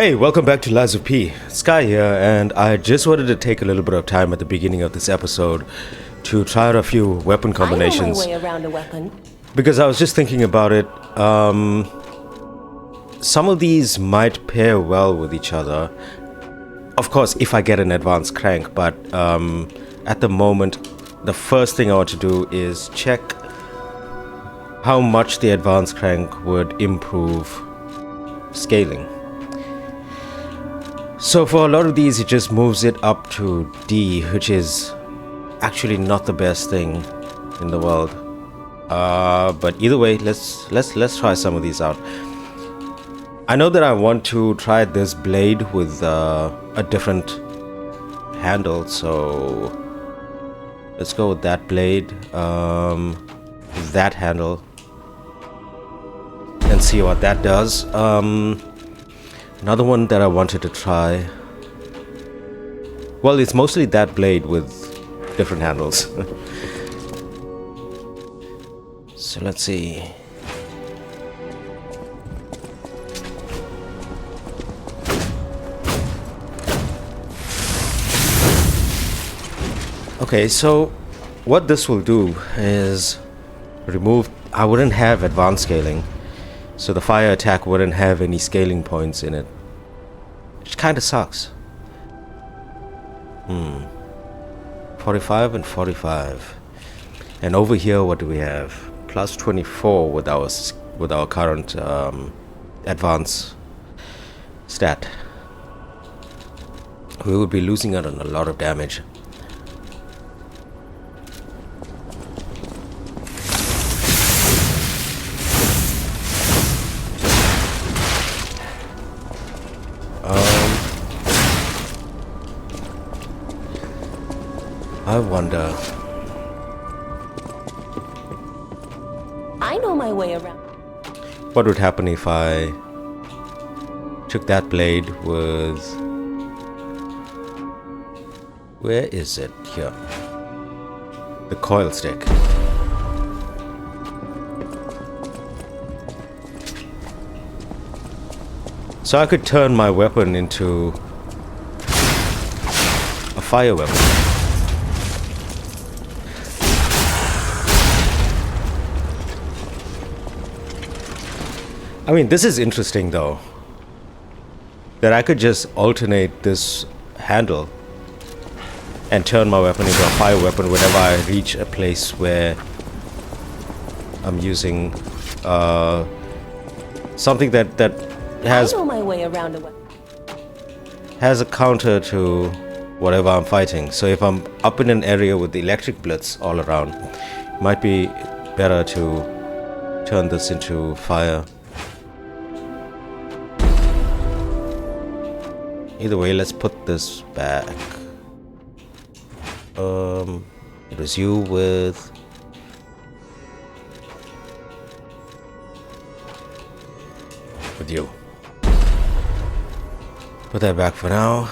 Hey, welcome back to Lies of P. Sky here, and I just wanted to take a little bit of time at the beginning of this episode to try out a few weapon combinations. I know my way around a weapon. Because I was just thinking about it. Some of these might pair well with each other. Of course, if I get an advanced crank, but at the moment, the first thing I want to do is check how much the advanced crank would improve scaling. So for a lot of these, it just moves it up to D, which is actually not the best thing in the world. But either way, let's try some of these out. I know that I want to try this blade with a different handle, so let's go with that blade, that handle, and see what that does. Another one that I wanted to try, well, it's mostly that blade with different handles. So let's see. Okay, so what this will do is remove, I wouldn't have advanced scaling, so the fire attack wouldn't have any scaling points in it, which kind of sucks. 45 and 45. And over here, what do we have? Plus 24 with our current advance stat. We would be losing out on a lot of damage. I wonder. I know my way around. What would happen if I took that blade with... Where is it? Here. The coil stick. So I could turn my weapon into a fire weapon. I mean, this is interesting though, that I could just alternate this handle and turn my weapon into a fire weapon whenever I reach a place where I'm using something that has I know my way around a weapon. Has a counter to whatever I'm fighting. So if I'm up in an area with the electric blitz all around, it might be better to turn this into fire. Either way, let's put this back. It was you with... you. Put that back for now.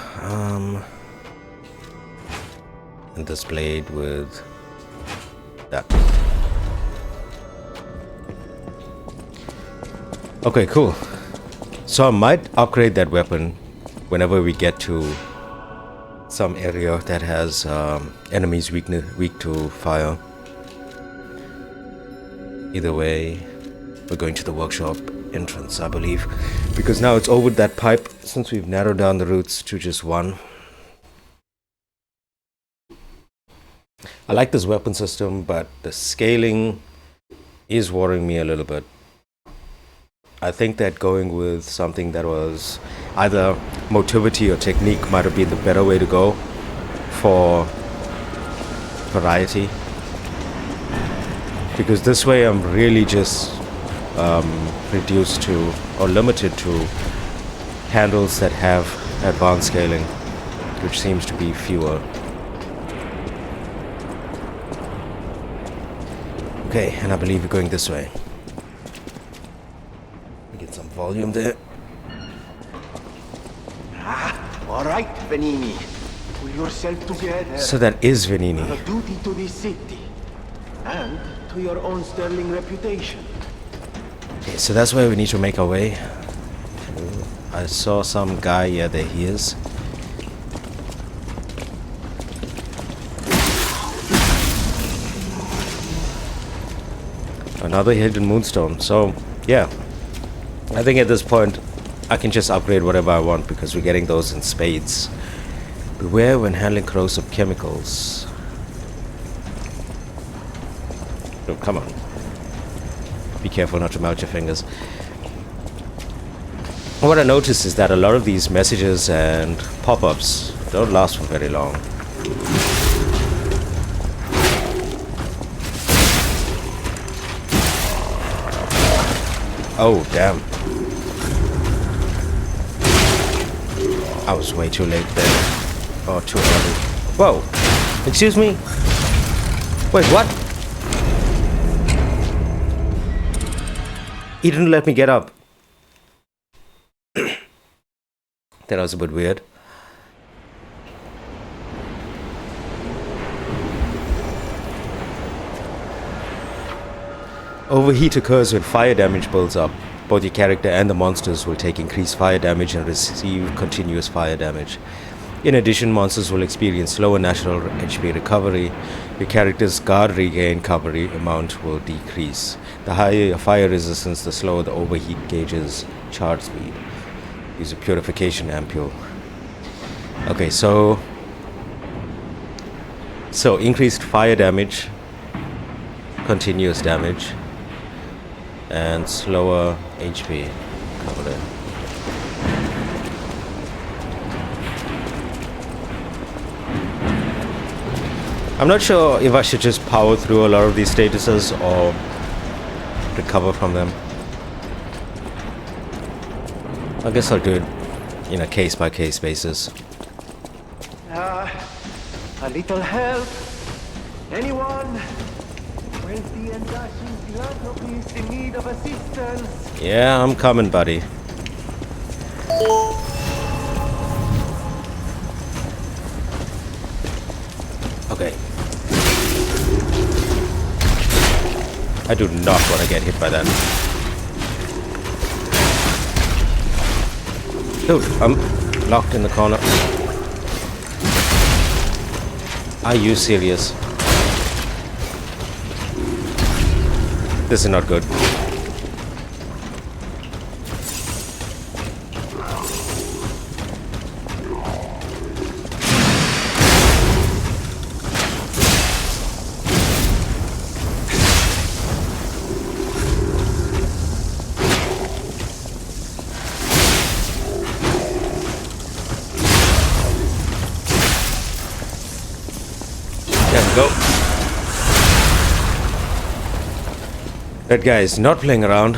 And this blade with that. Okay, cool. So I might upgrade that weapon whenever we get to some area that has enemies weak to fire. Either way, we're going to the workshop entrance, I believe, because now it's over that pipe since we've narrowed down the routes to just one. I like this weapon system, but the scaling is worrying me a little bit. I think that going with something that was either motivity or technique might have been the better way to go for variety. Because this way I'm really just reduced to or limited to handles that have advanced scaling, which seems to be fewer. Okay, and I believe we're going this way. Get some volume there. All right, Venigni. Pull yourself together. So that is Venigni. A duty to this city and to your own sterling reputation. Okay, so that's where we need to make our way. I saw some guy. Yeah, there he is. Another hidden moonstone. So, yeah. I think at this point, I can just upgrade whatever I want because we're getting those in spades. Beware when handling corrosive chemicals. Oh, come on. Be careful not to melt your fingers. What I noticed is that a lot of these messages and pop-ups don't last for very long. Oh, damn. I was way too late there. Or too early. Whoa! Excuse me? Wait, what? He didn't let me get up. That was a bit weird. Overheat occurs when fire damage builds up. Both your character and the monsters will take increased fire damage and receive continuous fire damage. In addition, monsters will experience slower natural HP recovery. Your character's guard regain recovery amount will decrease. The higher your fire resistance, the slower the overheat gauge's charge speed. Use a purification ampule. Okay, so increased fire damage, continuous damage, and slower HP recovery. I'm not sure if I should just power through a lot of these statuses or recover from them. I guess I'll do it in a case-by-case basis. A little help? Anyone? Wealthy and dashing philanthropist in need of assistance? Yeah, I'm coming, buddy. Okay. I do not want to get hit by that. Dude, I'm locked in the corner. Are you serious? This is not good. Go. That guy is not playing around.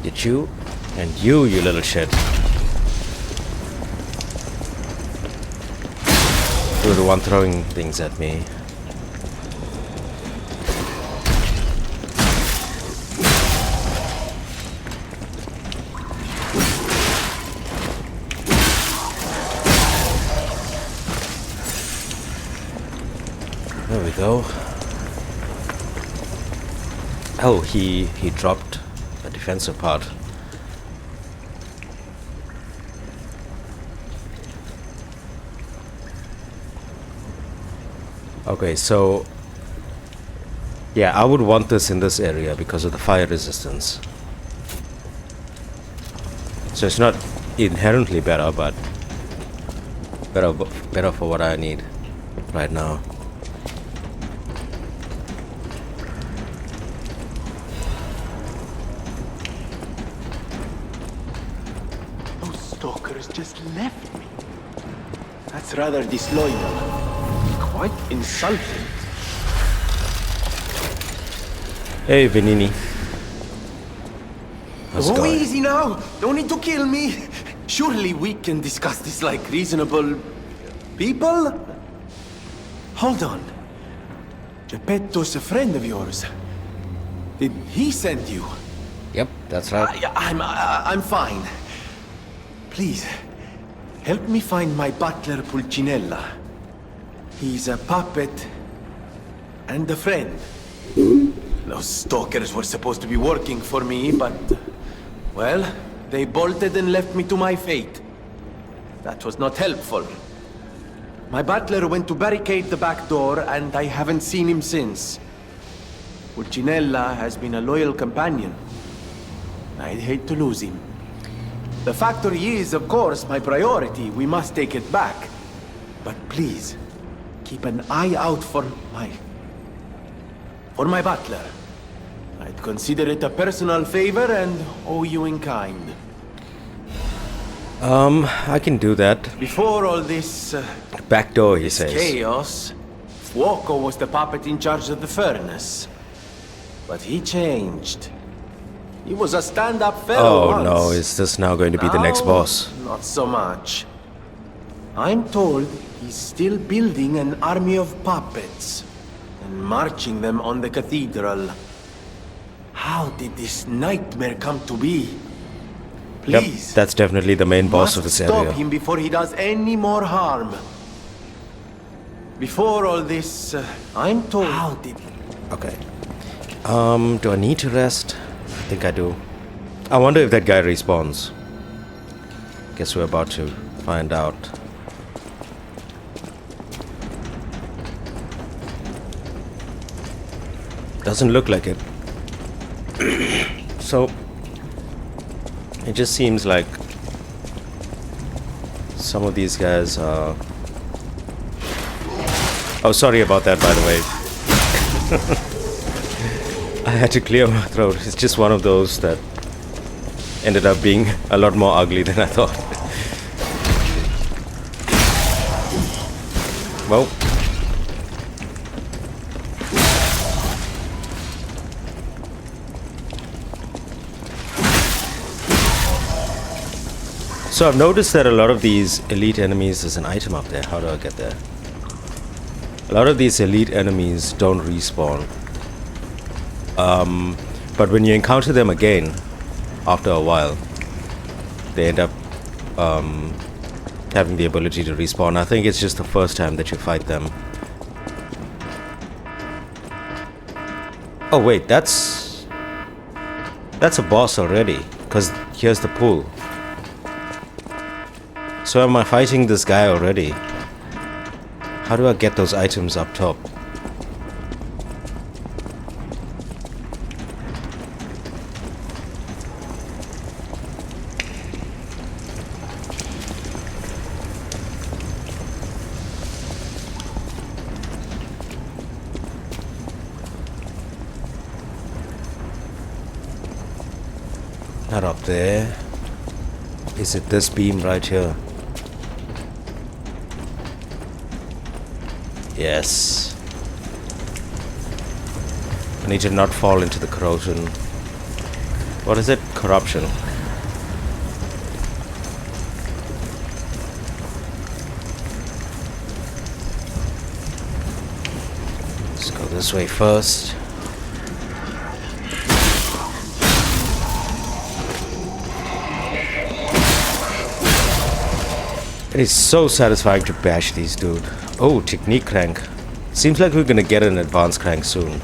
Get you and you little shit. You're the one throwing things at me. There we go. Oh, he dropped a defensive part. Okay, so yeah, I would want this in this area because of the fire resistance. So it's not inherently better, but better for what I need right now. Stalkers just left me. That's rather disloyal. Quite insulting. Hey, Venigni. How's it Oh, going? easy now. Don't need to kill me. Surely we can discuss this like reasonable people? Hold on. Geppetto's a friend of yours. Did he send you? Yep, that's right. I'm fine. Please, help me find my butler Pulcinella. He's a puppet and a friend. Those stalkers were supposed to be working for me, but... well, they bolted and left me to my fate. That was not helpful. My butler went to barricade the back door, and I haven't seen him since. Pulcinella has been a loyal companion. I'd hate to lose him. The factory is, of course, my priority. We must take it back. But please, keep an eye out for my butler. I'd consider it a personal favor and owe you in kind. I can do that. Before all this... Back door, he says. chaos, Fuoco was the puppet in charge of the furnace. But he changed. He was a stand-up fellow Oh once. no, is this now going to be the next Now, boss? Not so much. I'm told he's still building an army of puppets and marching them on the cathedral. How did this nightmare come to be? Yep, Please. that's definitely the main boss of Must this stop area. him before he does any more harm. Before all this, I'm told... How did... Okay. Do I need to rest? I think I do. I wonder if that guy respawns. Guess we're about to find out. Doesn't look like it. So, it just seems like some of these guys are... Oh, sorry about that, by the way. I had to clear my throat. It's just one of those that ended up being a lot more ugly than I thought. Well. So I've noticed that a lot of these elite enemies, there's an item up there. How do I get there? A lot of these elite enemies don't respawn. But when you encounter them again, after a while, they end up having the ability to respawn. I think it's just the first time that you fight them. Oh wait, that's a boss already, because here's the pool. So am I fighting this guy already? How do I get those items up top? Not up there. Is it this beam right here? Yes. I need to not fall into the corrosion. What is it? Corruption. Let's go this way first. It is so satisfying to bash these, dude. Oh, technique crank. Seems like we're gonna get an advanced crank soon.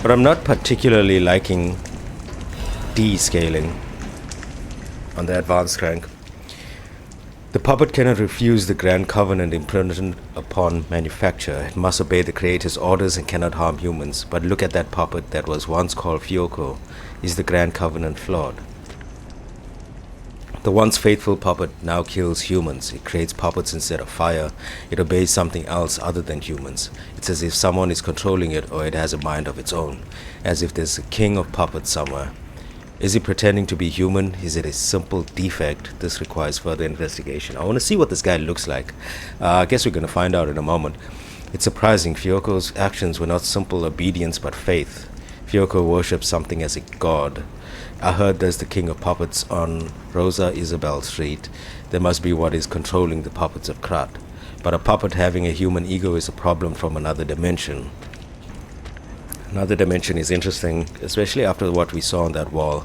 But I'm not particularly liking descaling on the advanced crank. The puppet cannot refuse the grand covenant imprinted upon manufacture. It must obey the creator's orders and cannot harm humans. But look at that puppet that was once called Fuoco. Is the grand covenant flawed? The once faithful puppet now kills humans. It creates puppets instead of fire. It obeys something else other than humans. It's as if someone is controlling it, or it has a mind of its own. As if there's a king of puppets somewhere. Is he pretending to be human? Is it a simple defect? This requires further investigation. I want to see what this guy looks like. I guess we're going to find out in a moment. It's surprising. Fuoco's actions were not simple obedience but faith. Fuoco worships something as a god. I heard there's the king of puppets on Rosa Isabel Street. There must be what is controlling the puppets of Krat. But a puppet having a human ego is a problem from another dimension. Another dimension is interesting, especially after what we saw on that wall,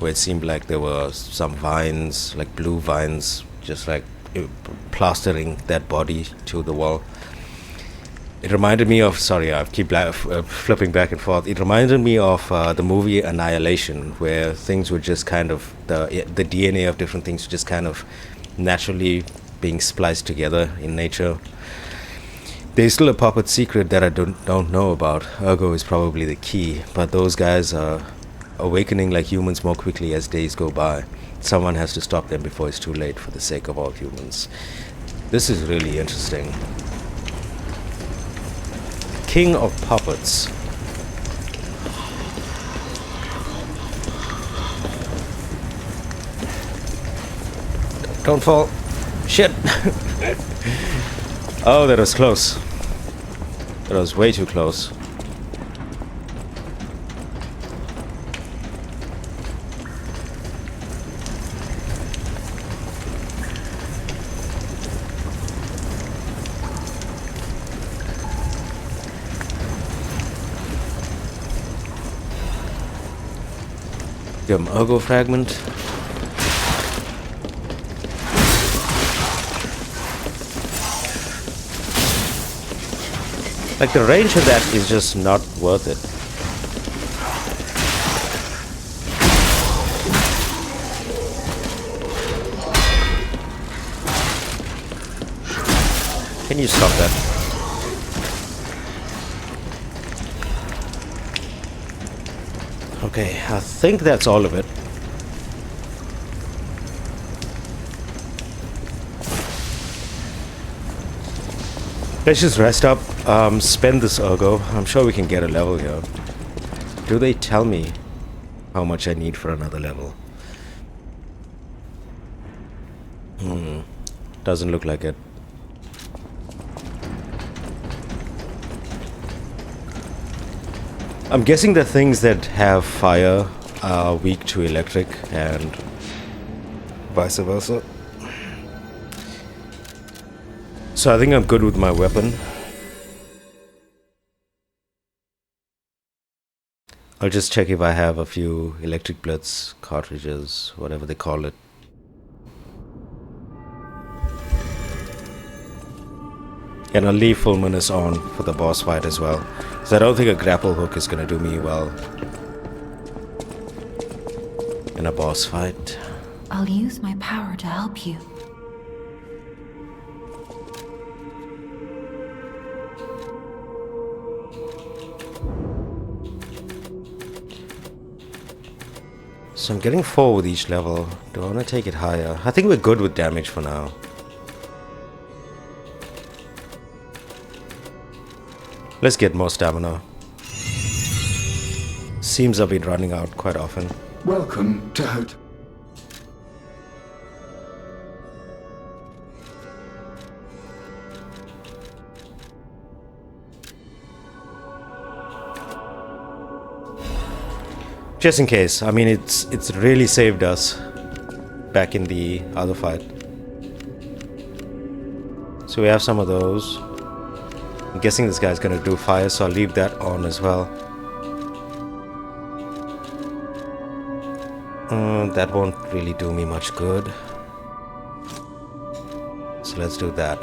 where it seemed like there were some vines, like blue vines, just like plastering that body to the wall. It reminded me of, sorry, I keep flipping back and forth. It reminded me of the movie Annihilation, where things were just kind of, the DNA of different things just kind of naturally being spliced together in nature. There's still a puppet secret that I don't know about. Ergo is probably the key, but those guys are awakening like humans more quickly as days go by. Someone has to stop them before it's too late for the sake of all humans. This is really interesting. King of Puppets. Don't fall. Shit. Oh, that was close. That was way too close. Ergo fragment. Like the range of that is just not worth it. Can you stop that? Okay, I think that's all of it. Let's just rest up, spend this ergo. I'm sure we can get a level here. Do they tell me how much I need for another level? Doesn't look like it. I'm guessing the things that have fire are weak to electric and vice versa. So I think I'm good with my weapon. I'll just check if I have a few electric blitz cartridges, whatever they call it. And I'll leave full menace on for the boss fight as well. So I don't think a grapple hook is gonna do me well in a boss fight. I'll use my power to help you. So I'm getting 4 with each level. Do I want to take it higher? I think we're good with damage for now. Let's get more stamina. Seems I've been running out quite often. Welcome to Hut. Just in case. I mean, it's really saved us back in the other fight. So we have some of those. I'm guessing this guy's gonna do fire, so I'll leave that on as well. That won't really do me much good. So let's do that.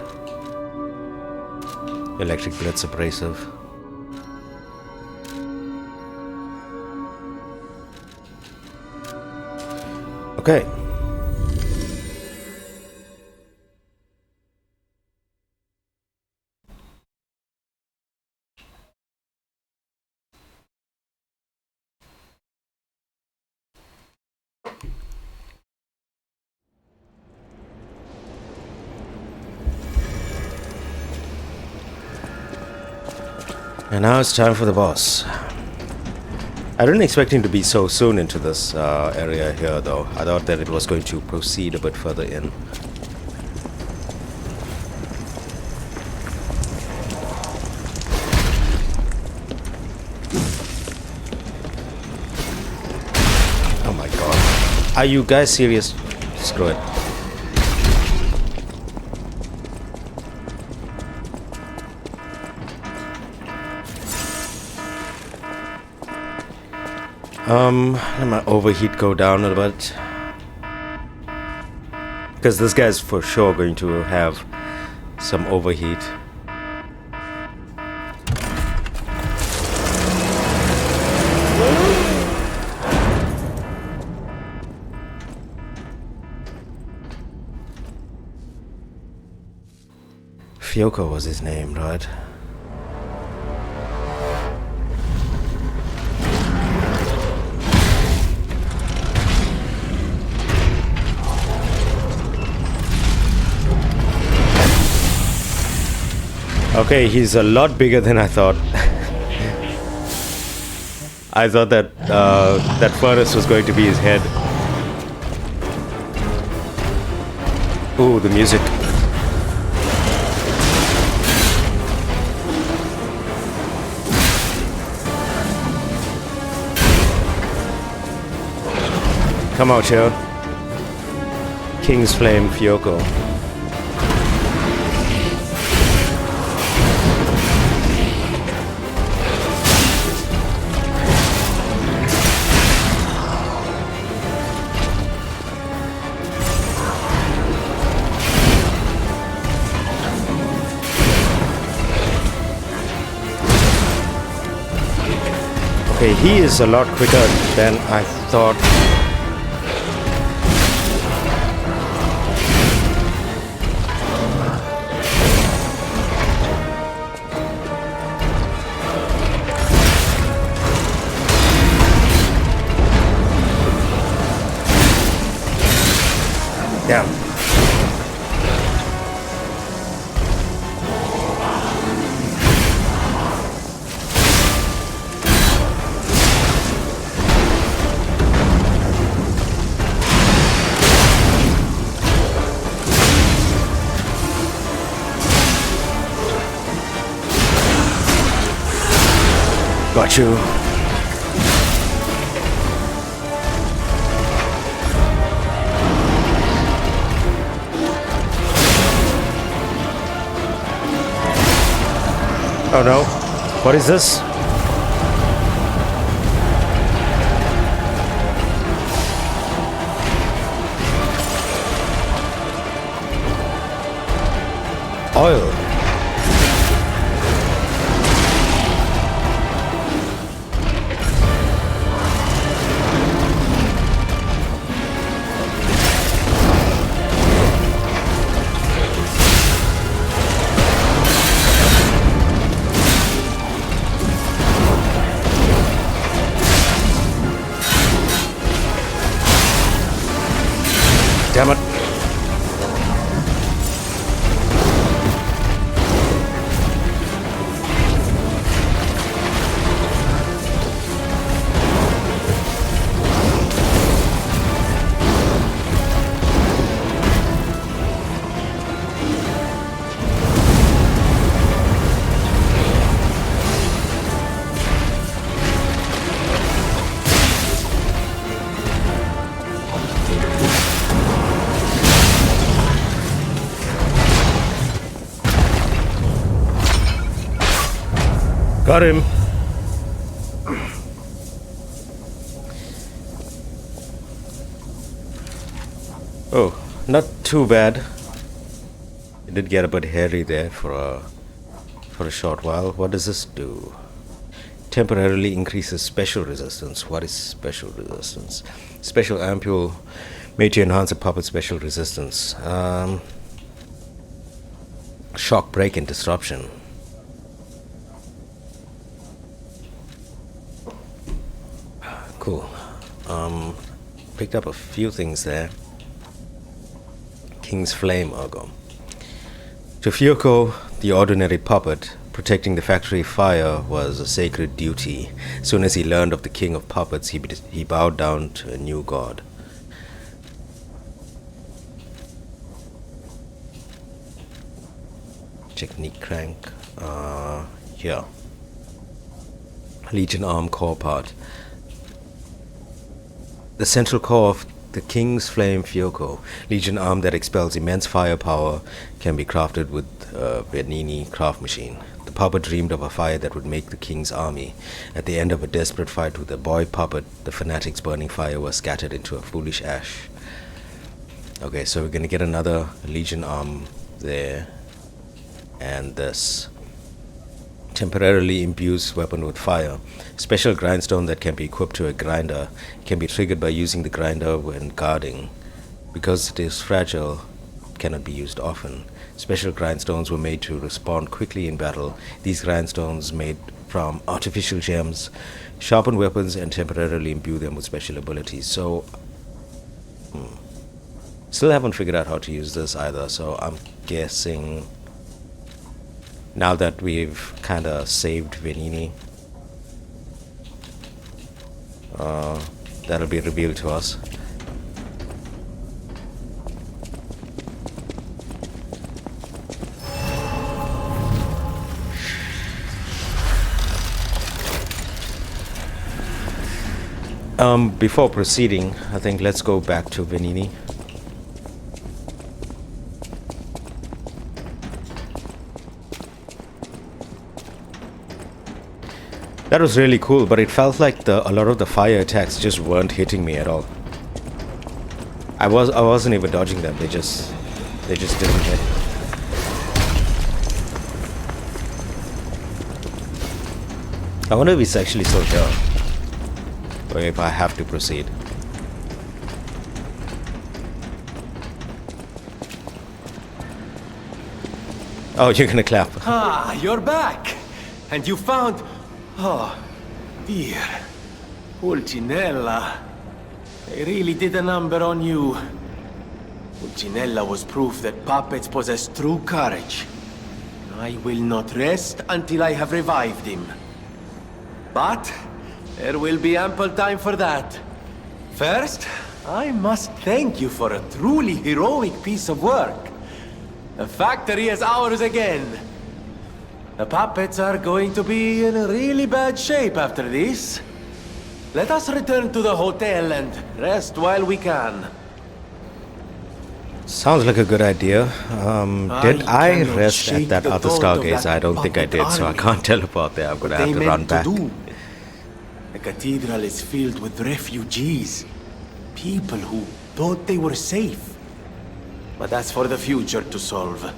Electric Blitz Abrasive. Okay. And now it's time for the boss. I didn't expect him to be so soon into this area here, though. I thought that it was going to proceed a bit further in. Oh my god. Are you guys serious? Screw it. Let my overheat go down a bit. Because this guy's for sure going to have some overheat. Fiocco was his name, right? Okay, he's a lot bigger than I thought. I thought that that furnace was going to be his head. Ooh, the music. Come out here. King's Flame Fiocco. Okay, he is a lot quicker than I thought. Yeah. Got you. Oh no. What is this? Oil. Damn it. Got him. Oh, not too bad. It did get a bit hairy there for a short while. What does this do? Temporarily increases special resistance. What is special resistance? Special ampule made to enhance a puppet's special resistance. Shock, break, and disruption. Cool. Picked up a few things there. King's Flame Ergo. To Fiocco, the ordinary puppet, protecting the factory fire was a sacred duty. Soon as he learned of the king of puppets, he bowed down to a new god. Technique crank. Here. Legion arm core part. The central core of the King's Flame Fiocco, Legion arm that expels immense firepower, can be crafted with a Venigni craft machine. The puppet dreamed of a fire that would make the king's army. At the end of a desperate fight with a boy puppet, the fanatic's burning fire was scattered into a foolish ash. Okay, so we're gonna get another Legion arm there. And this temporarily imbues weapon with fire. Special grindstone that can be equipped to a grinder can be triggered by using the grinder when guarding. Because it is fragile, it cannot be used often. Special grindstones were made to respond quickly in battle. These grindstones made from artificial gems sharpen weapons and temporarily imbue them with special abilities. So still haven't figured out how to use this either, so I'm guessing now that we've kind of saved Venigni, that'll be revealed to us. Before proceeding, I think let's go back to Venigni. That was really cool, but it felt like a lot of the fire attacks just weren't hitting me at all. I wasn't even dodging them. They just didn't hit. I wonder if he's actually still here, or if I have to proceed. Oh, you're gonna clap. Ah, you're back! And you found... Oh, dear. Pulcinella. They really did a number on you. Pulcinella was proof that puppets possess true courage. I will not rest until I have revived him. But there will be ample time for that. First, I must thank you for a truly heroic piece of work. The factory is ours again. The puppets are going to be in really bad shape after this. Let us return to the hotel and rest while we can. Sounds like a good idea. Did I rest at that other stargaze? I don't think I did, so I can't teleport there. I'm gonna have to run back. The cathedral is filled with refugees. People who thought they were safe. But that's for the future to solve.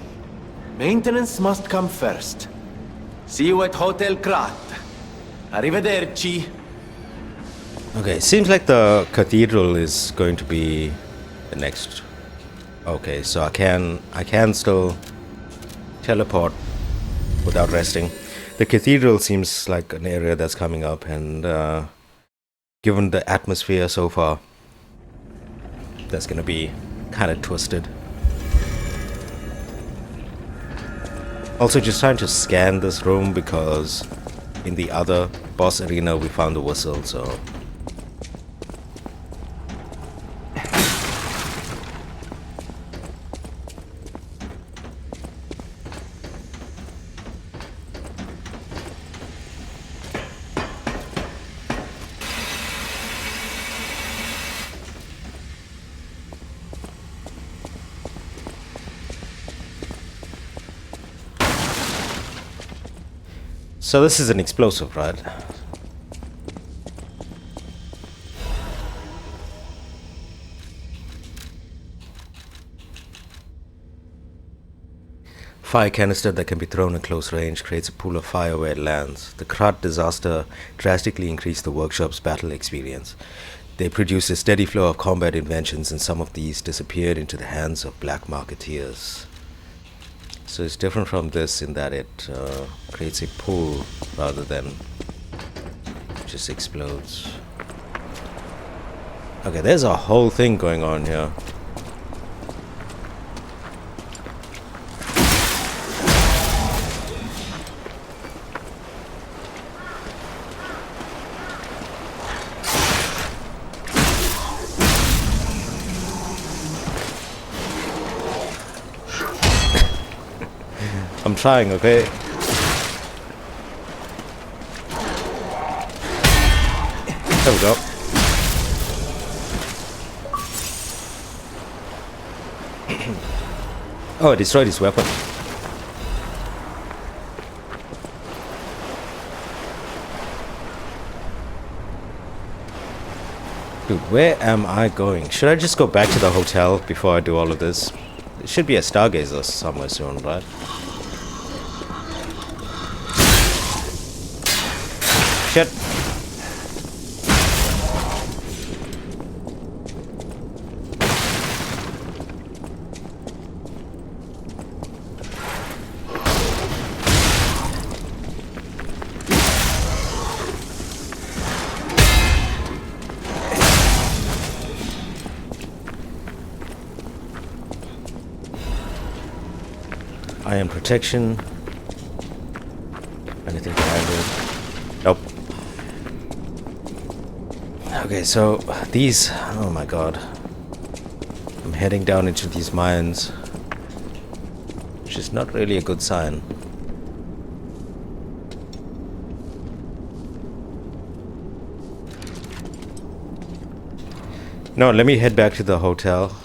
Maintenance must come first. See you at Hotel Krat. Arrivederci. Okay, seems like the cathedral is going to be the next. Okay, so I can still teleport without resting. The cathedral seems like an area that's coming up, and given the atmosphere so far, that's gonna be kind of twisted. Also, just trying to scan this room because in the other boss arena we found the whistle, so. So this is an explosive, right? Fire canister that can be thrown at close range creates a pool of fire where it lands. The Krat disaster drastically increased the workshop's battle experience. They produced a steady flow of combat inventions, and some of these disappeared into the hands of black marketeers. So it's different from this in that it creates a pool rather than just explodes. Okay, there's a whole thing going on here. I'm trying, okay? There we go. Oh, I destroyed his weapon. Dude, where am I going? Should I just go back to the hotel before I do all of this? There should be a stargazer somewhere soon, right? Shit. I am protection. Anything behind it? Nope. Okay, so these. Oh my god. I'm heading down into these mines, which is not really a good sign. No, let me head back to the hotel.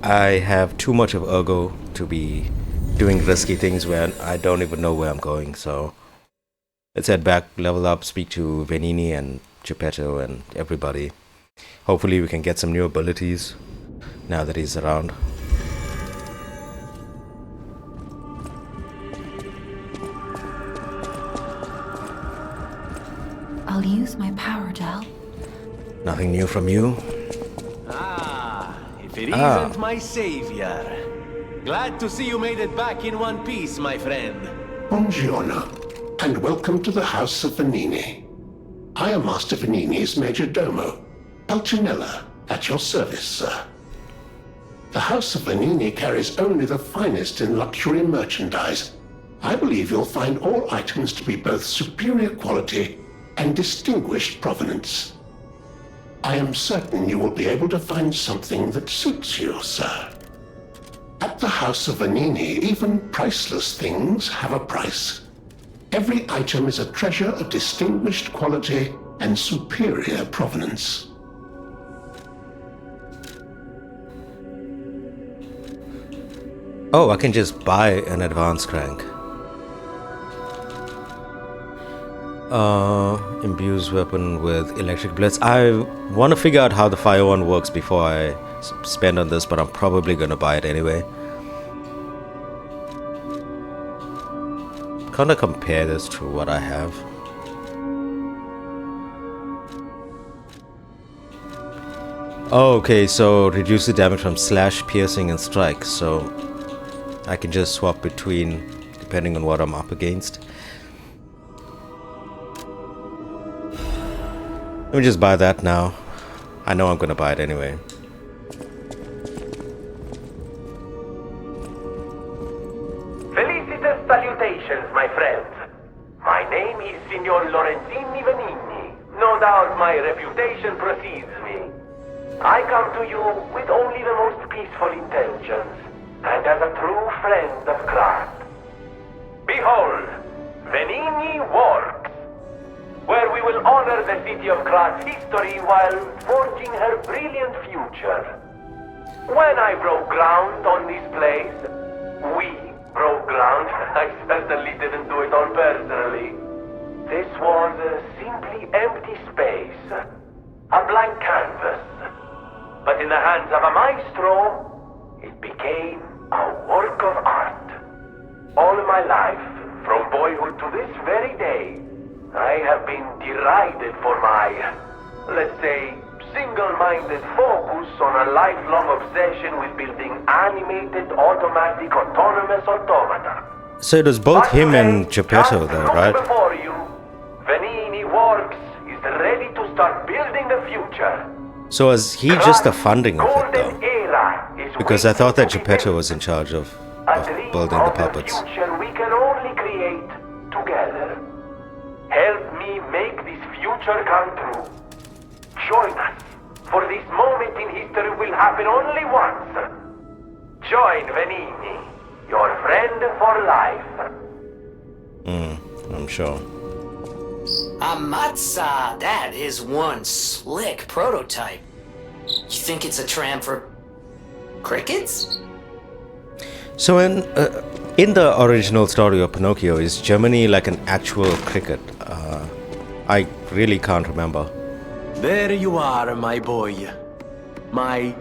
I have too much of ergo to be doing risky things where I don't even know where I'm going, so let's head back, level up, speak to Venigni and Geppetto and everybody. Hopefully we can get some new abilities now that he's around. I'll use my power to help. Nothing new from you? If it isn't my savior. Glad to see you made it back in one piece, my friend. Buongiorno, and welcome to the House of Venigni. I am Master Venigni's Major Domo, Pulcinella, at your service, sir. The House of Venigni carries only the finest in luxury merchandise. I believe you'll find all items to be both superior quality and distinguished provenance. I am certain you will be able to find something that suits you, sir. At the House of Venigni, even priceless things have a price. Every item is a treasure of distinguished quality and superior provenance. Oh, I can just buy an advanced crank. Imbues weapon with electric blitz. I want to figure out how the fire one works before I spend on this, but I'm probably gonna buy it anyway. Kind of compare this to what I have. Oh, okay, so reduce the damage from slash, piercing, and strike. So I can just swap between depending on what I'm up against. Let me just buy that now. I know I'm gonna buy it anyway. Felicitous salutations, my friends. My name is Signor Lorenzini Venigni. No doubt my reputation precedes me. I come to you with only the most peaceful intentions, and as a true friend of Krat. Behold, Venigni Works, where we will honor the city of Krat's history while forging her brilliant future. When I broke ground on this place, we broke ground. I certainly didn't do it all personally. This was a simply empty space, a blank canvas. But in the hands of a maestro, it became a work of art. All my life, from boyhood to this very day, I have been derided for my, let's say, single-minded focus on a lifelong obsession with building animated, automatic, autonomous automata. So it was both him and Geppetto though, right? Before you, Venigni Works is ready to start building the future. So was he just the funding of it Golden though? era is Because I waiting thought that to be Geppetto built. was in charge of A dream building the of puppets. future we can only create together. Help me make this future come true. Join us, for this moment in history will happen only once. Join Venigni, your friend for life. I'm sure. Amatsa, that is one slick prototype. You think it's a tram for crickets? So in the original story of Pinocchio, is Germany like an actual cricket? I really can't remember. There you are, my boy. My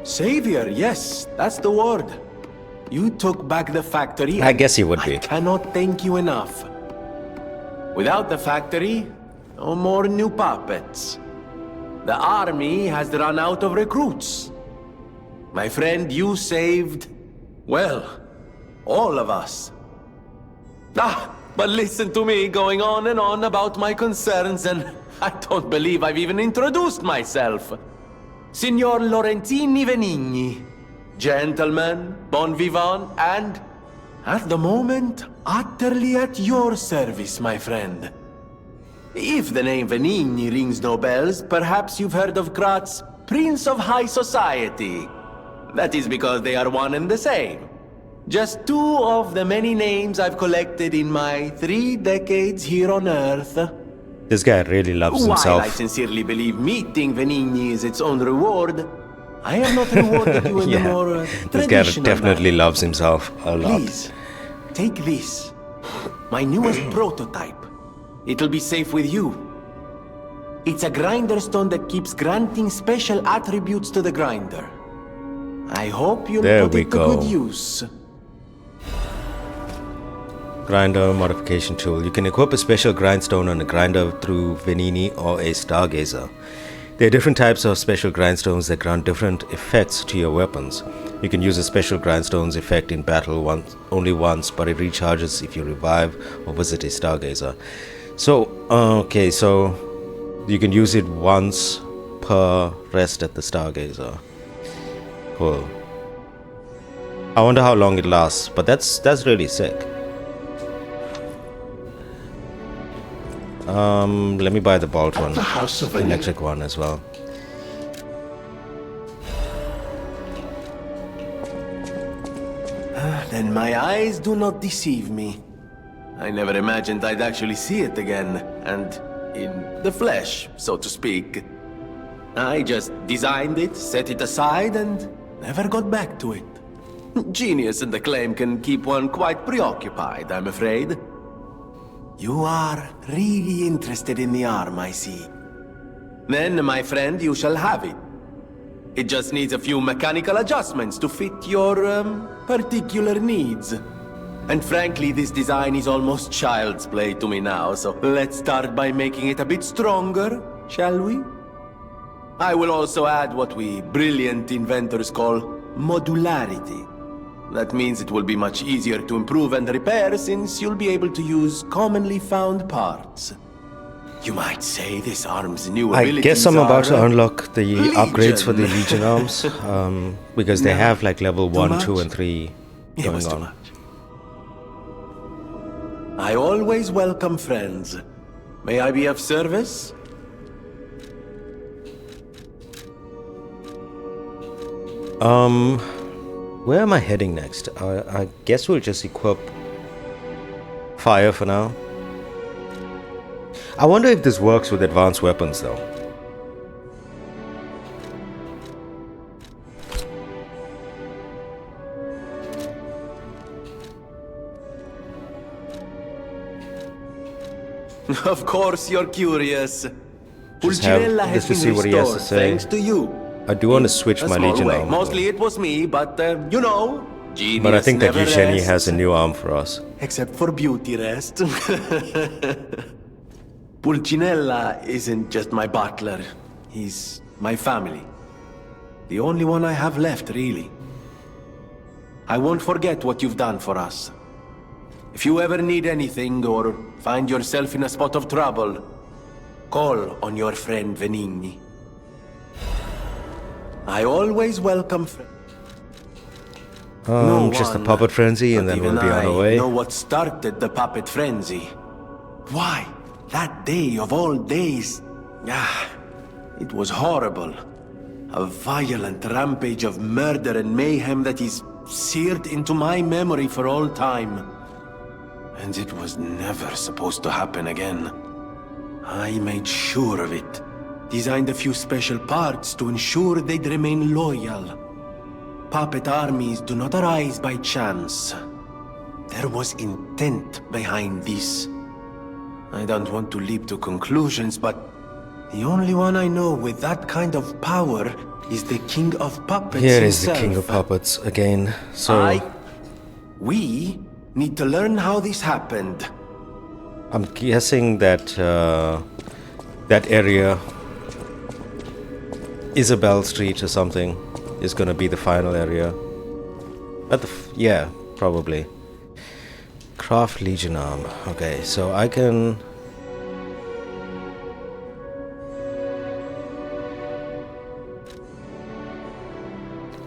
savior, yes, that's the word. You took back the factory. I guess you would be. I cannot thank you enough. Without the factory, no more new puppets. The army has run out of recruits. My friend, you saved, well, all of us. But listen to me going on and on about my concerns, and I don't believe I've even introduced myself. Signor Lorenzini Venigni. Gentleman, bon vivant, and, at the moment, utterly at your service, my friend. If the name Venigni rings no bells, perhaps you've heard of Krat's Prince of High Society. That is because they are one and the same. Just two of the many names I've collected in my 3 decades here on Earth. This guy really loves himself. While I sincerely believe meeting Venigni is its own reward, I have not rewarded you in the more this guy traditional definitely manner. loves himself a lot. Please, take this. My newest prototype. It'll be safe with you. It's a grinder stone that keeps granting special attributes to the grinder. I hope you'll There put we it to go. good use. Grinder modification tool. You can equip a special grindstone on a grinder through Venigni or a stargazer. There are different types of special grindstones that grant different effects to your weapons. You can use a special grindstone's effect in battle only once, but it recharges if you revive or visit a stargazer. So, okay, so you can use it once per rest at the stargazer. Cool. I wonder how long it lasts, but that's really sick. Let me buy the bolt one, The House of the electric one as well. Then my eyes do not deceive me. I never imagined I'd actually see it again, and in the flesh, so to speak. I just designed it, set it aside, and never got back to it. Genius and acclaim can keep one quite preoccupied, I'm afraid. You are really interested in the arm, I see. Then, my friend, you shall have it. It just needs a few mechanical adjustments to fit your, particular needs. And frankly, this design is almost child's play to me now, so let's start by making it a bit stronger, shall we? I will also add what we brilliant inventors call modularity. That means it will be much easier to improve and repair since you'll be able to use commonly found parts. You might say this arm's new abilities I guess I'm about to are, unlock the upgrades for the Legion. Legion arms, because they No. have like level Too 1, 2 much? and 3 It going was too on. much. I always welcome friends. May I be of service? Where am I heading next? I guess we'll just equip fire for now. I wonder if this works with advanced weapons though. Of course you're curious. Just have Pulcinella this has to been see what he has to restored say. thanks to you. I do want to switch A my small Legion way. arm. Mostly it was me, but you know, genius But I think that never Eugenie rests. has a new arm for us. Except for beauty rest. Pulcinella isn't just my butler. He's my family. The only one I have left, really. I won't forget what you've done for us. If you ever need anything or find yourself in a spot of trouble, call on your friend Venigni. I always welcome friends. Just a puppet frenzy and then we'll be on our way. Know what started the puppet frenzy? Why, that day of all days, it was horrible. A violent rampage of murder and mayhem that is seared into my memory for all time. And it was never supposed to happen again. I made sure of it. Designed a few special parts to ensure they'd remain loyal. Puppet armies do not arise by chance. There was intent behind this. I don't want to leap to conclusions, but The only one I know with that kind of power is the King of Puppets Here is the himself. King of Puppets again. So We need to learn how this happened. I'm guessing that that area, Isabel Street or something, is gonna be the final area. But yeah, probably. Craft Legion arm. Okay, so I can.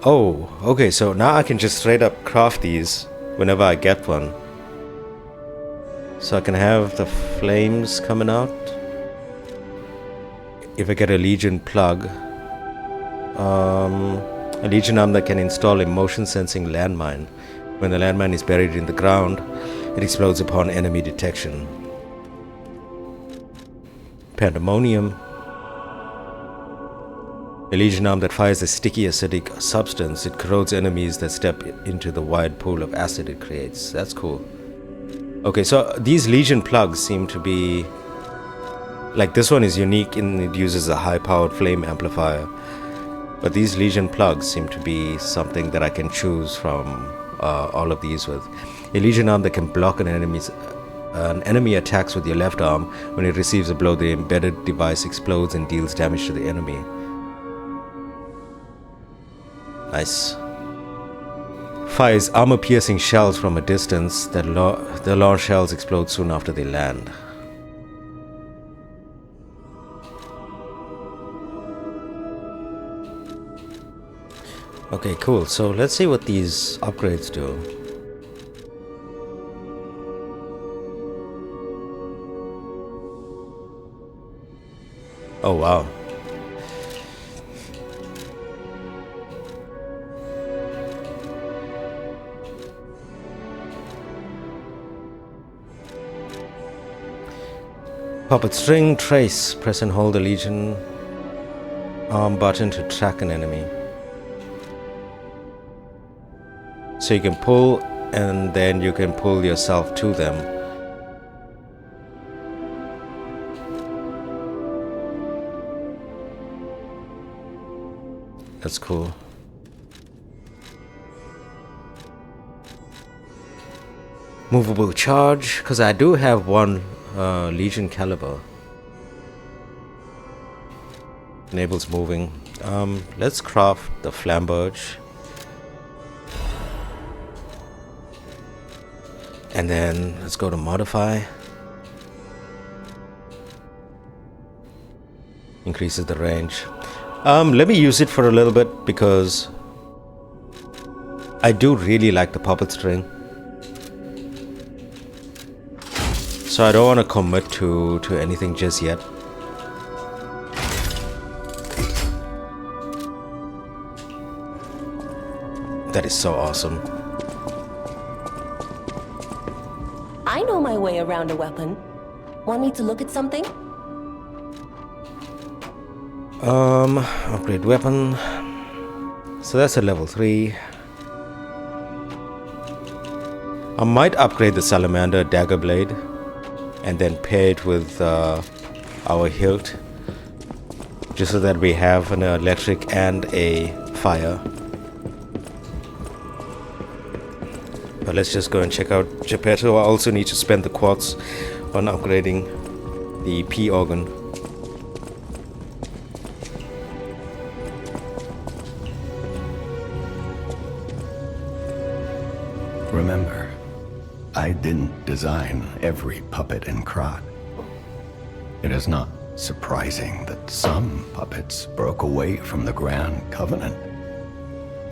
Oh, okay, so now I can just straight up craft these whenever I get one. So I can have the flames coming out. If I get a Legion plug. A Legion arm that can install a motion sensing landmine. When the landmine is buried in the ground, it explodes upon enemy detection. Pandemonium. A Legion arm that fires a sticky acidic substance. It corrodes enemies that step into the wide pool of acid it creates. That's cool. Okay, so these Legion plugs seem to be... Like, this one is unique in it uses a high-powered flame amplifier. But these Legion plugs seem to be something that I can choose from all of these with. A Legion arm that can block an enemy attacks with your left arm. When it receives a blow, the embedded device explodes and deals damage to the enemy. Nice. Fires armor-piercing shells from a distance. The launch shells explode soon after they land. Okay, cool. So let's see what these upgrades do. Oh, wow. Puppet string, trace. Press and hold the Legion arm button to track an enemy. So you can pull and then you can pull yourself to them. That's cool. Movable charge, because I do have one Legion caliber. Enables moving. Let's craft the flamberge. And then let's go to modify. Increases the range. Let me use it for a little bit because I do really like the puppet string. So I don't want to commit to anything just yet. That is so awesome. I know my way around a weapon. Want me to look at something? Upgrade weapon. So that's a level 3. I might upgrade the salamander dagger blade and then pair it with our hilt, just so that we have an electric and a fire. But let's just go and check out Geppetto. I also need to spend the quartz on upgrading the P organ. Remember, I didn't design every puppet in Krat. It is not surprising that some puppets broke away from the Grand Covenant.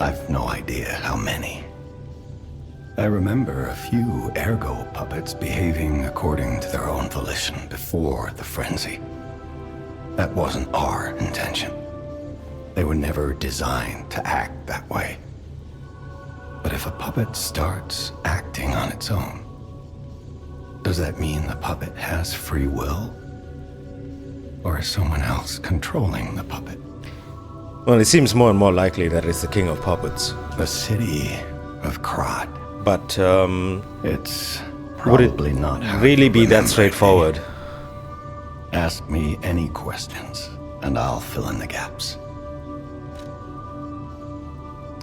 I've no idea how many. I remember a few ergo puppets behaving according to their own volition before the frenzy. That wasn't our intention. They were never designed to act that way. But if a puppet starts acting on its own, does that mean the puppet has free will? Or is someone else controlling the puppet? Well, it seems more and more likely that it's the King of Puppets. The city of Krat. But it's would it probably not how really you be that remember straightforward? it. Ask me any questions, and I'll fill in the gaps.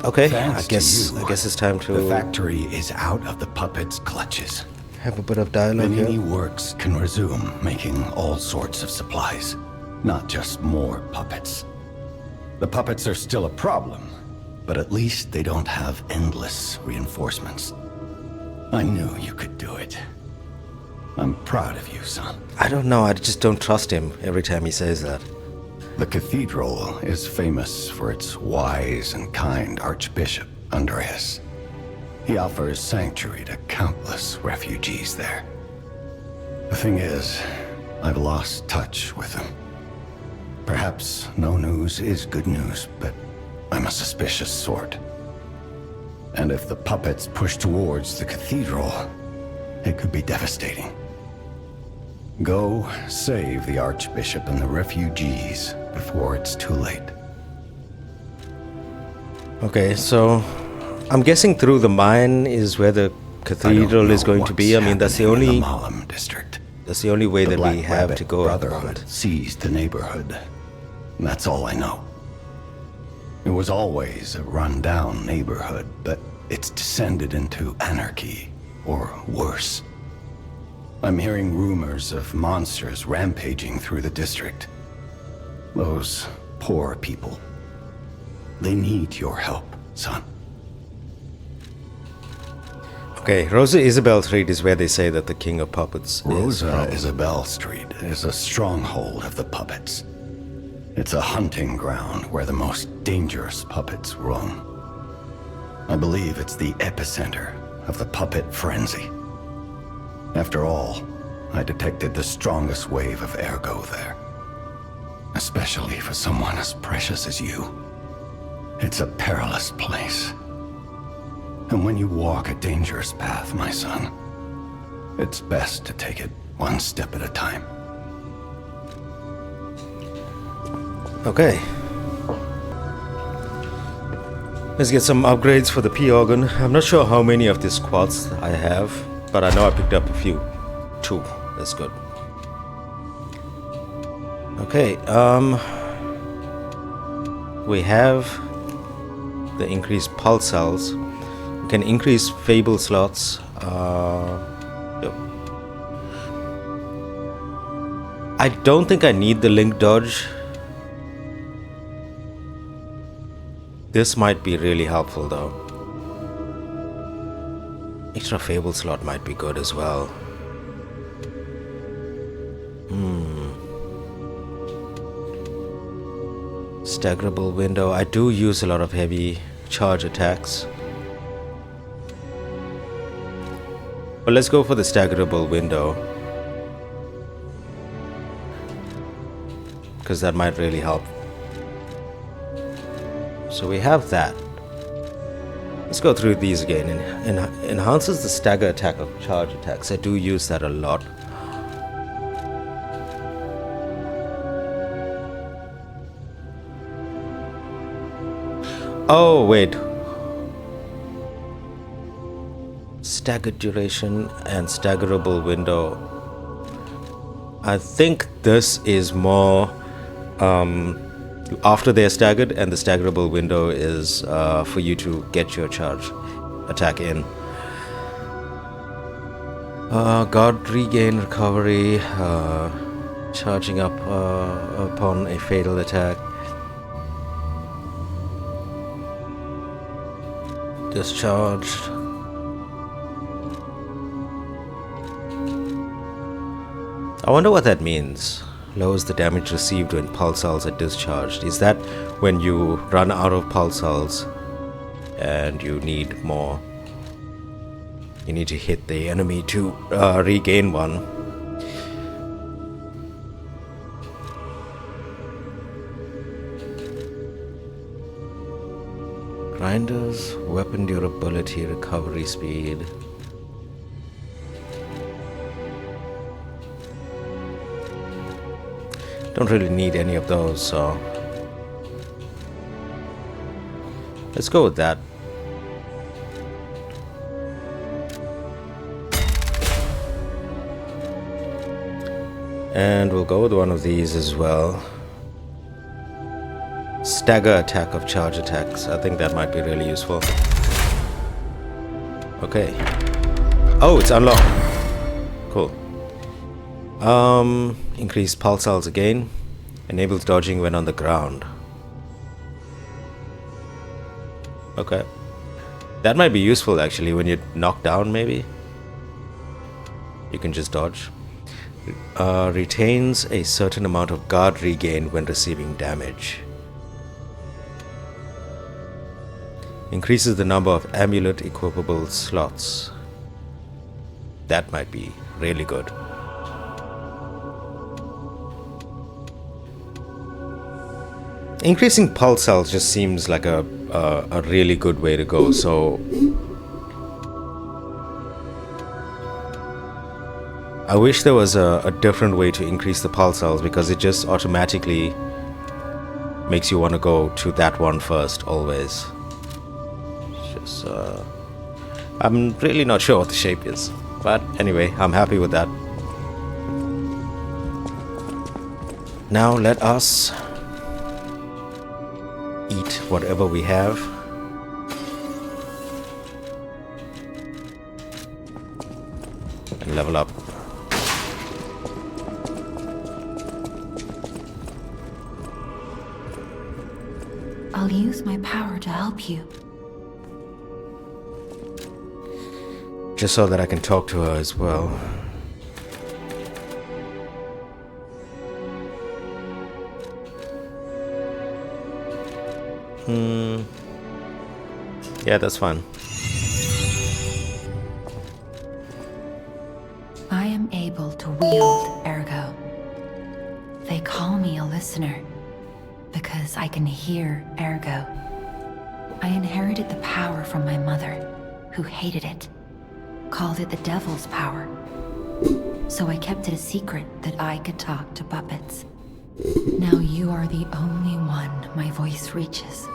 Okay, Thanks I guess to you, it's time to The factory is out of the puppet's clutches. have a bit of dialogue Venigni here. Works can resume making all sorts of supplies, not just more puppets. The puppets are still a problem, but at least they don't have endless reinforcements. I knew you could do it. I'm proud of you, son. I don't know, I just don't trust him every time he says that. The cathedral is famous for its wise and kind Archbishop, Andreas. He offers sanctuary to countless refugees there. The thing is, I've lost touch with him. Perhaps no news is good news, but I'm a suspicious sort. And if the puppets push towards the cathedral, it could be devastating. Go save the Archbishop and the refugees before it's too late. Okay, so I'm guessing through the mine is where the cathedral is going to be. I mean, that's the only district. That's the only way that we have Rabbit to go at the Brotherhood moment. seized the neighborhood. That's all I know. It was always a run-down neighborhood, but it's descended into anarchy, or worse. I'm hearing rumors of monsters rampaging through the district. Those poor people. They need your help, son. Okay, Rosa Isabel Street is where they say that the King of Puppets is Rosa from. Isabel Street is a stronghold of the puppets. It's a hunting ground where the most dangerous puppets roam. I believe it's the epicenter of the puppet frenzy. After all, I detected the strongest wave of ergo there. Especially for someone as precious as you. It's a perilous place. And when you walk a dangerous path, my son, it's best to take it one step at a time. Okay. Let's get some upgrades for the P organ. I'm not sure how many of these quads I have, but I know I picked up a few. 2. That's good. Okay, we have the increased pulse cells. We can increase fable slots. Yep. I don't think I need the link dodge. This might be really helpful though. Extra fable slot might be good as well. Staggerable window. I do use a lot of heavy charge attacks. But let's go for the staggerable window, because that might really help. So we have that. Let's go through these again. Enhances the stagger attack of charge attacks. I do use that a lot. Oh, wait. Staggered duration and staggerable window. I think this is more after they're staggered, and the staggerable window is for you to get your charge attack in. God regain recovery, charging up upon a fatal attack. Discharged. I wonder what that means. Lowers the damage received when pulse cells are discharged. Is that when you run out of pulse cells and you need more? You need to hit the enemy to regain one. Grinders, weapon durability, recovery speed. Don't really need any of those, so let's go with that. And we'll go with one of these as well. Stagger attack of charge attacks. I think that might be really useful. Okay. Oh, it's unlocked. Cool. Increased pulsars again. Enables dodging when on the ground. Okay. That might be useful actually when you're knocked down maybe. You can just dodge. Retains a certain amount of guard regain when receiving damage. Increases the number of amulet equipable slots. That might be really good. Increasing pulse cells just seems like a really good way to go, so I wish there was a different way to increase the pulse cells, because it just automatically makes you want to go to that one first always. It's just I'm really not sure what the shape is, but anyway, I'm happy with that. Now let us eat whatever we have. And level up. I'll use my power to help you. Just so that I can talk to her as well. Yeah, that's fine. I am able to wield ergo. They call me a listener because I can hear ergo. I inherited the power from my mother, who hated it, called it the devil's power. So I kept it a secret that I could talk to puppets. Now you are the only one my voice reaches.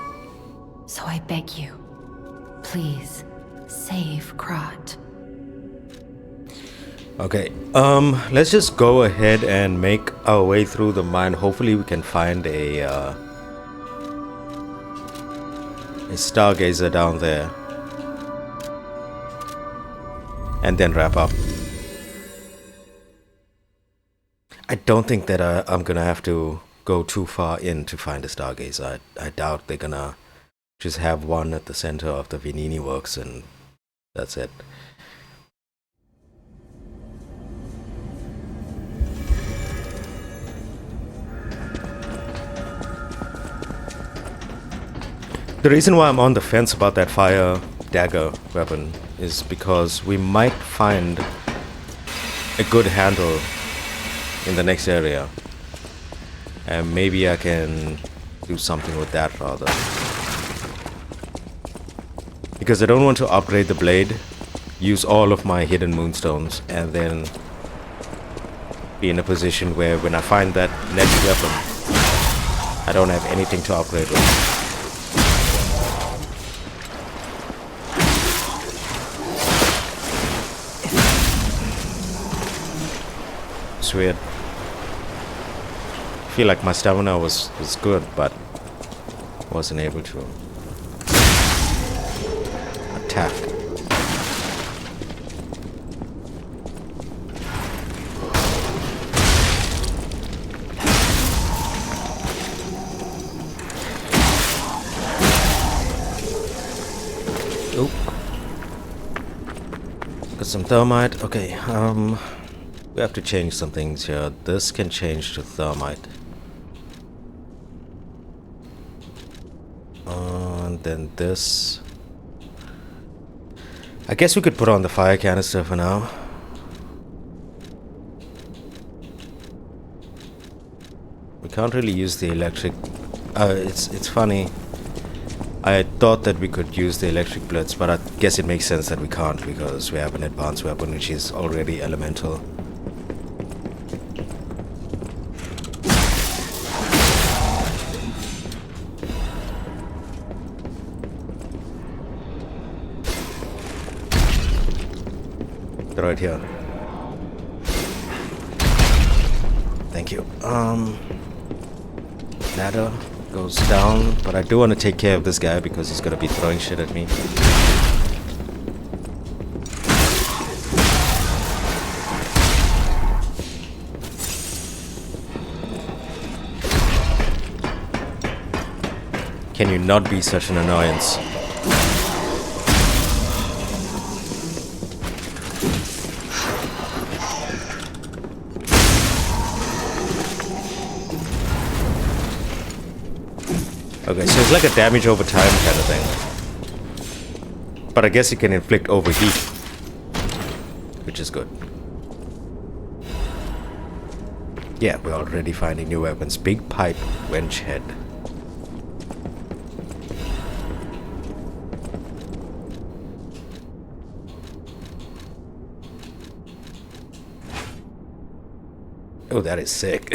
So I beg you, please, save Krat. Okay, let's just go ahead and make our way through the mine. Hopefully we can find a stargazer down there. And then wrap up. I don't think that I'm gonna have to go too far in to find a stargazer. I doubt they're gonna just have one at the center of the Venigni works and that's it. The reason why I'm on the fence about that fire dagger weapon is because we might find a good handle in the next area, and maybe I can do something with that rather, because I don't want to upgrade the blade, use all of my hidden moonstones, and then be in a position where when I find that next weapon I don't have anything to upgrade with. It's weird. I feel like my stamina was good, but wasn't able to attack. Oh, got some thermite. Okay, we have to change some things here. This can change to thermite. And then this. I guess we could put on the fire canister for now. We can't really use the electric. It's funny. I thought that we could use the electric blitz, but I guess it makes sense that we can't because we have an advanced weapon which is already elemental. Right here. Thank you. Ladder goes down, but I do want to take care of this guy because he's gonna be throwing shit at me. Can you not be such an annoyance? Okay, so it's like a damage over time kind of thing. But I guess it can inflict overheat, which is good. Yeah, we're already finding new weapons. Big pipe, wench head. Oh, that is sick.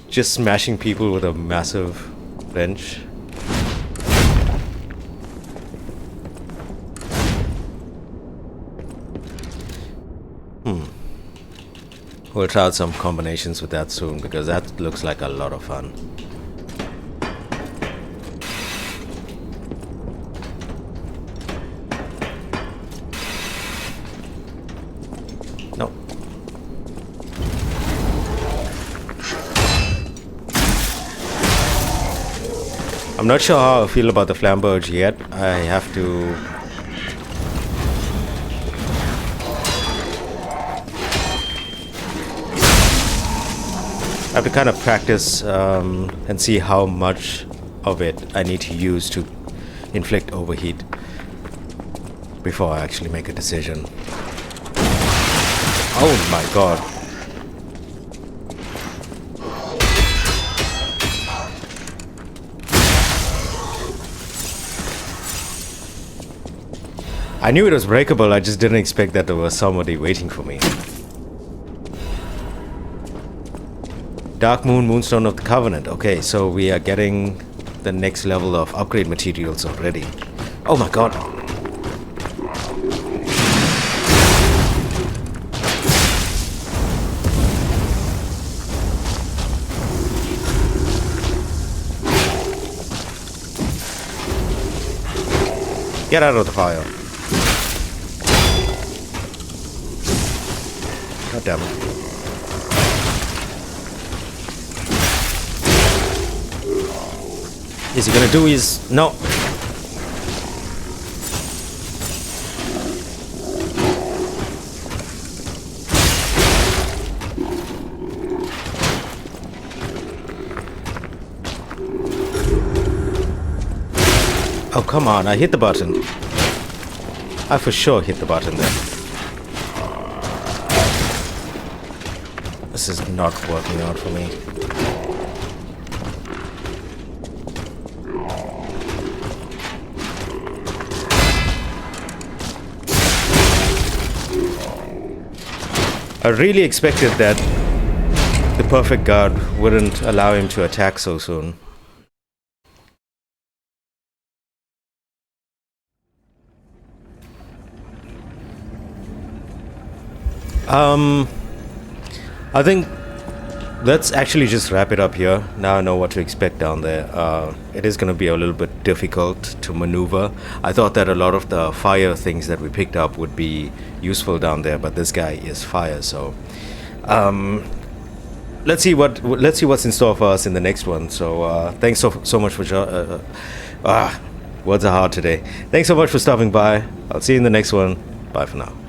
Just smashing people with a massive wrench. We'll try out some combinations with that soon because that looks like a lot of fun. No. I'm not sure how I feel about the flamberge yet. I have to... kind of practice and see how much of it I need to use to inflict overheat before I actually make a decision. Oh my god. I knew it was breakable, I just didn't expect that there was somebody waiting for me. Dark Moon, Moonstone of the Covenant. Okay, so we are getting the next level of upgrade materials already. Oh my god. Get out of the fire. God damn it. Is he gonna do his... No. Oh, come on, I hit the button. I for sure hit the button there. This is not working out for me. I really expected that the perfect guard wouldn't allow him to attack so soon. I think let's actually just wrap it up here. Now I know what to expect down there. It is going to be a little bit difficult to maneuver. I thought that a lot of the fire things that we picked up would be useful down there, but this guy is fire, so let's see what's in store for us in the next one. So thanks so much for words are hard today. Thanks so much for stopping by. I'll see you in the next one. Bye for now.